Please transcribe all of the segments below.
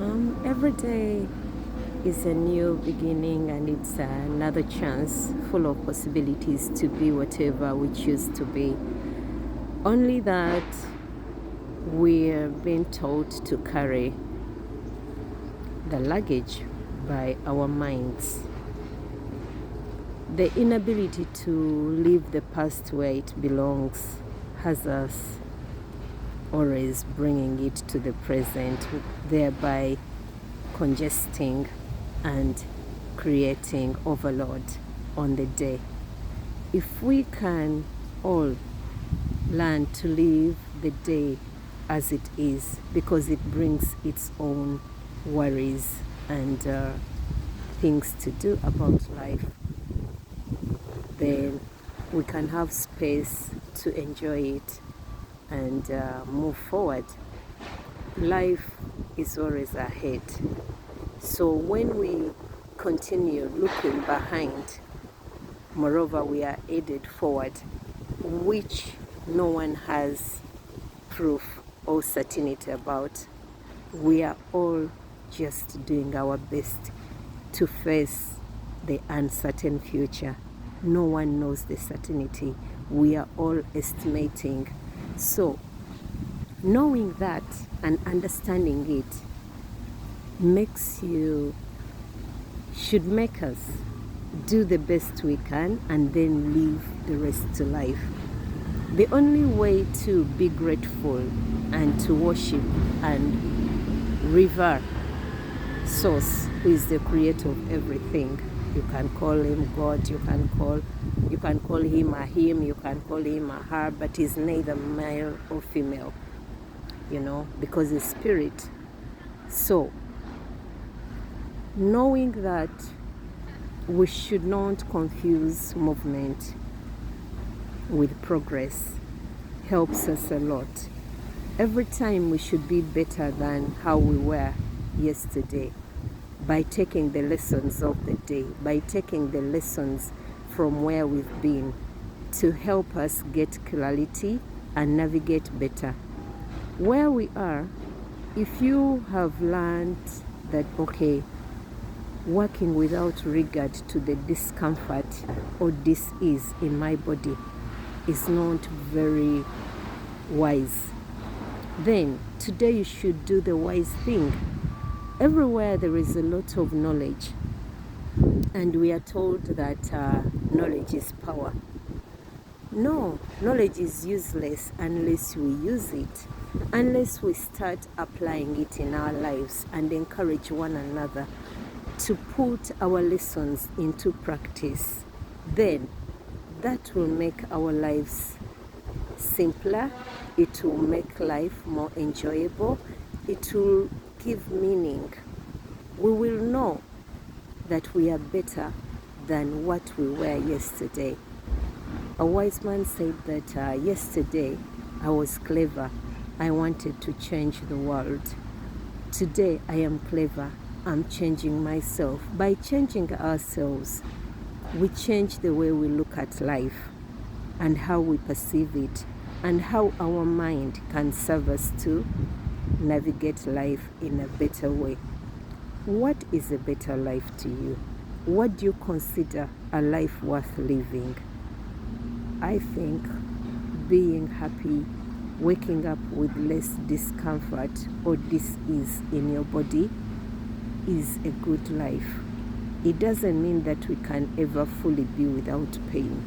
Every day is a new beginning, and it's another chance full of possibilities to be whatever we choose to be. Only that we're being taught to carry the luggage by our minds. The inability to leave the past where it belongs has us always bringing it to the present, thereby congesting and creating overload on the day. If we can all learn to live the day as it is, because it brings its own worries and things to do about life, then we can have space to enjoy it and move forward. Life is always ahead. So when we continue looking behind, moreover, we are headed forward, which no one has proof or certainty about. We are all just doing our best to face the uncertain future. No one knows the certainty. We are all estimating. So, knowing that and understanding it should make us do the best we can and then leave the rest to life. The only way to be grateful and to worship and revere Source, who is the creator of everything. You can call him God, you can call him a him, you can call him a her, but he's neither male or female, because he's spirit. So, knowing that we should not confuse movement with progress helps us a lot. Every time we should be better than how we were yesterday, by taking the lessons of the day, by taking the lessons from where we've been to help us get clarity and navigate better. Where we are, if you have learned that, okay, working without regard to the discomfort or dis-ease in my body is not very wise, then today you should do the wise thing. Everywhere there is a lot of knowledge, and we are told that knowledge is power. No, knowledge is useless unless we use it, unless we start applying it in our lives and encourage one another to put our lessons into practice. Then that will make our lives simpler, it will make life more enjoyable, it will give meaning. We will know that we are better than what we were yesterday. A wise man said that yesterday I was clever, I wanted to change the world. Today I am clever, I'm changing myself. By changing ourselves, we change the way we look at life and how we perceive it and how our mind can serve us to navigate life in a better way. What is a better life to you? What do you consider a life worth living? I think being happy, waking up with less discomfort or dis-ease in your body is a good life. It doesn't mean that we can ever fully be without pain.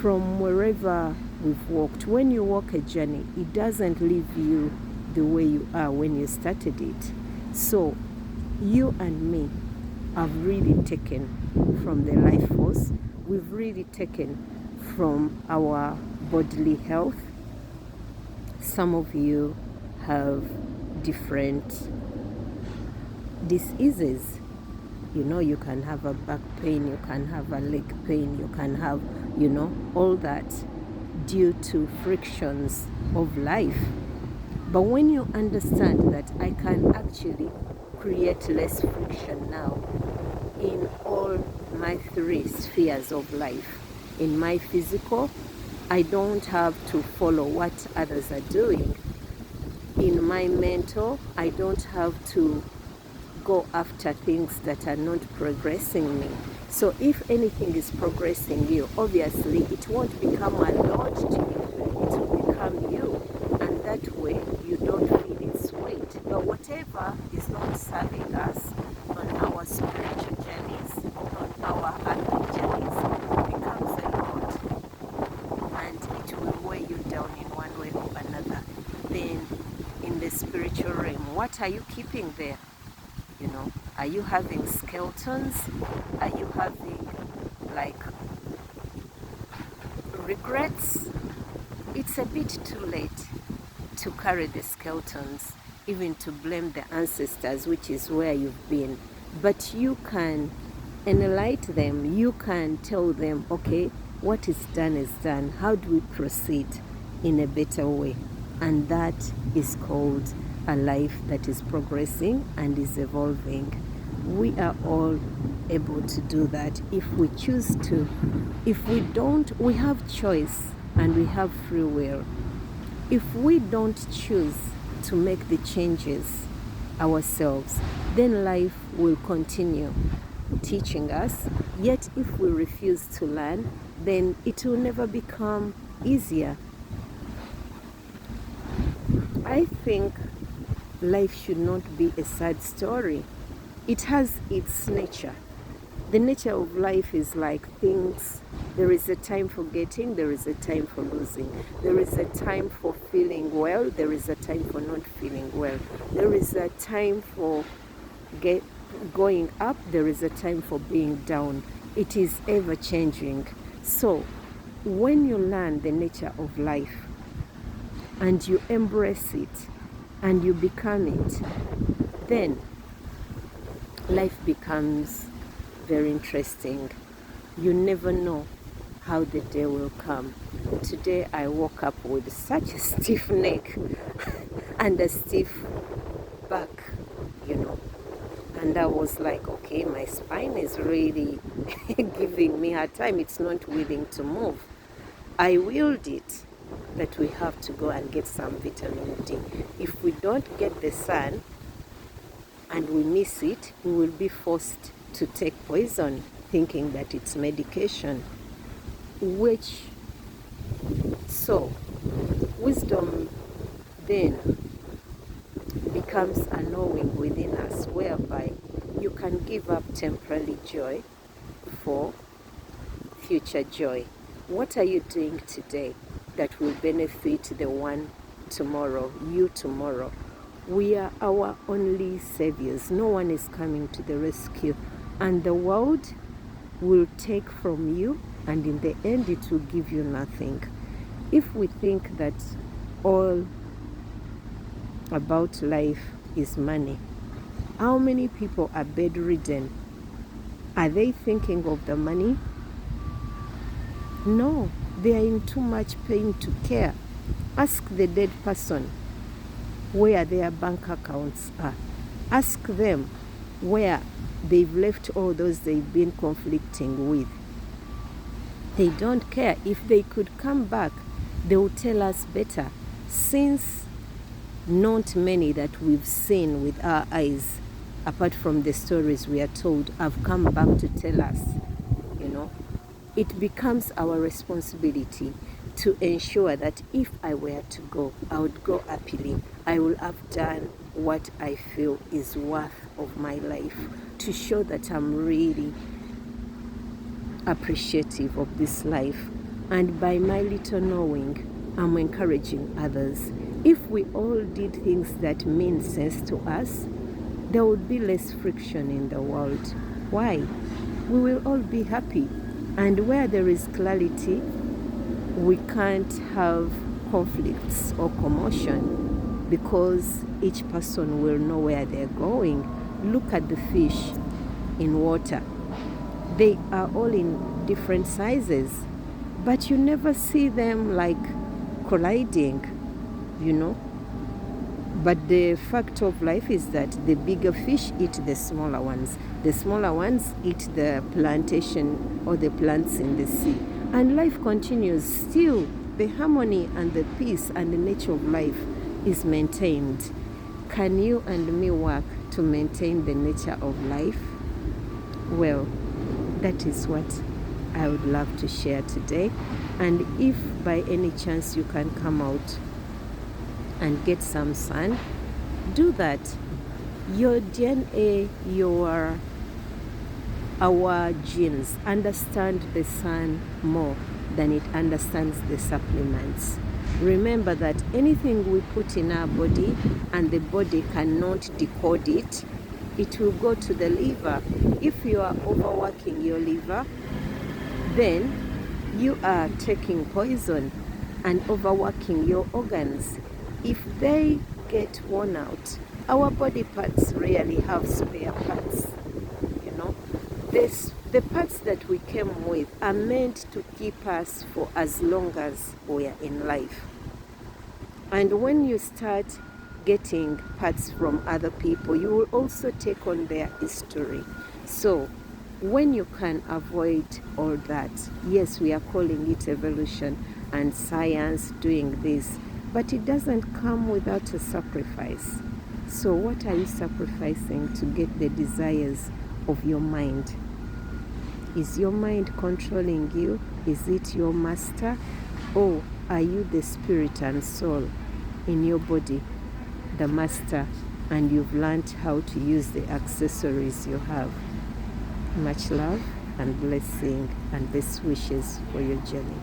From wherever we've walked, when you walk a journey, it doesn't leave you the way you are when you started it. So you and me have really taken from the life force, we've really taken from our bodily health. Some of you have different diseases. You can have a back pain, you can have a leg pain, you can have, all that due to frictions of life. But when you understand that I can actually create less friction now in all my 3 spheres of life, in my physical, I don't have to follow what others are doing. in my mentor. I don't have to go after things that are not progressing me. So if anything is progressing you, obviously it won't become a load to you, it will become you. And that way you don't feel its weight. But whatever is not serving us on our spiritual journeys, on our earthly journeys, becomes a load. And it will weigh you down in one way or another. Then in the spiritual realm, what are you keeping there? You know, are you having skeletons? Are you having like regrets? It's a bit too late to carry the skeletons, even to blame the ancestors, which is where you've been. But you can enlighten them. You can tell them, okay, what is done is done. How do we proceed in a better way? And that is called a life that is progressing and is evolving. We are all able to do that if we choose to. If we don't, we have choice and we have free will. If we don't choose to make the changes ourselves, then life will continue teaching us. Yet if we refuse to learn, then it will never become easier. I think life should not be a sad story. It has its nature. The nature of life is like things. There is a time for getting, there is a time for losing. There is a time for feeling well, there is a time for not feeling well. There is a time for going up, there is a time for being down. It is ever changing. So when you learn the nature of life and you embrace it and you become it, then life becomes very interesting. You never know how the day will come. Today I woke up with such a stiff neck and a stiff back, you know. And I was like, okay, my spine is really giving me a time. It's not willing to move. I willed it that we have to go and get some vitamin D. If we don't get the sun and we miss it, we will be forced to take poison, thinking that it's medication. So wisdom then becomes a knowing within us, whereby you can give up temporary joy for future joy. What are you doing today that will benefit the one tomorrow, you tomorrow? We are our only saviors. No one is coming to the rescue. And the world will take from you, and in the end it will give you nothing. If we think that all about life is money, how many people are bedridden? Are they thinking of the money? No, they are in too much pain to care. Ask the dead person where their bank accounts are. Ask them where they've left all those they've been conflicting with. They don't care. If they could come back, they will tell us better. Since not many that we've seen with our eyes, apart from the stories we are told, have come back to tell us, you know, it becomes our responsibility to ensure that if I were to go, I would go happily. I will have done what I feel is worth of my life, to show that I'm really appreciative of this life. And by my little knowing, I'm encouraging others. If we all did things that mean sense to us, there would be less friction in the world. Why? We will all be happy. And where there is clarity, we can't have conflicts or commotion, because each person will know where they're going. Look at the fish in water. They are all in different sizes, but you never see them like colliding, you know. But the fact of life is that the bigger fish eat the smaller ones. The smaller ones eat the plantation or the plants in the sea. And life continues. Still, the harmony and the peace and the nature of life is maintained. Can you and me work to maintain the nature of life? Well, that is what I would love to share today. And if by any chance you can come out and get some sun, do that. Your DNA, our genes understand the sun more than it understands the supplements. Remember that anything we put in our body and the body cannot decode it, it will go to the liver. If you are overworking your liver, then you are taking poison and overworking your organs. If they get worn out, our body parts rarely have spare parts. You know, the parts that we came with are meant to keep us for as long as we are in life. And when you start getting parts from other people, you will also take on their history. So when you can avoid all that, yes, we are calling it evolution and science doing this, but it doesn't come without a sacrifice. So what are you sacrificing to get the desires of your mind? Is your mind controlling you? Is it your master? Or are you the spirit and soul in your body, the master, and you've learned how to use the accessories you have? Much love and blessing and best wishes for your journey.